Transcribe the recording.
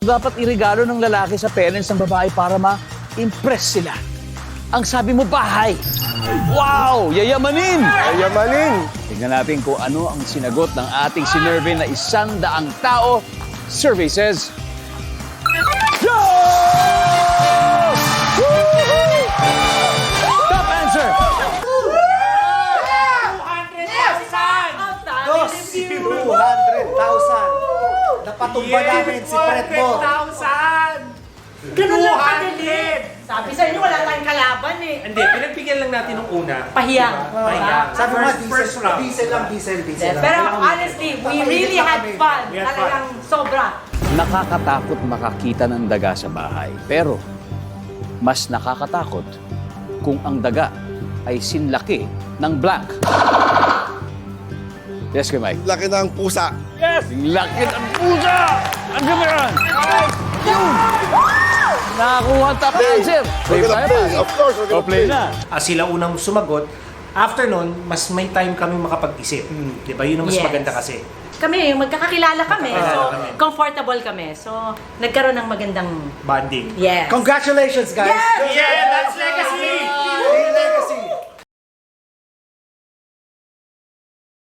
Dapat iregalo ng lalaki sa parents ng babae para ma-impress sila. Ang sabi mo, bahay. Wow! Yayamanin! Yayamanin! Tingnan natin kung ano ang sinagot ng ating sinervey na 100 tao. Survey says... Yo! Woo-hoo! Top answer! 200,000! Napatumba namin si Fred mo. 200,000! Ganun lang kadali. Sabi sa inyo, wala tayong kalaban eh. Hindi, pinagbigyan lang natin nung una. Pahiyang. Pahiyang. Sabi mo, First round. diesel lang. Pero honestly, we really had fun. We had fun. Talagang sobra. Nakakatakot makakita ng daga sa bahay. Pero, mas nakakatakot kung ang daga ay sinlaki ng blank. Yes, Kuya Mike. Laki ng pusa. Yes! Laki ng pusa! Ang gamiran! Yun! Nakakuha ang top answer. Play We're tayo gonna play. pa. Of course, we're O, gonna play play. na. Sila unang sumagot. After nun, mas may time kami makapag-isip. Di ba? Yun ang mas Yes. maganda kasi. Kami, magkakakilala kami. Magkakakilala So, kami. comfortable kami. So, nagkaroon ng magandang... Bonding. Yes. Congratulations, guys! Yes! Yeah, that's legacy!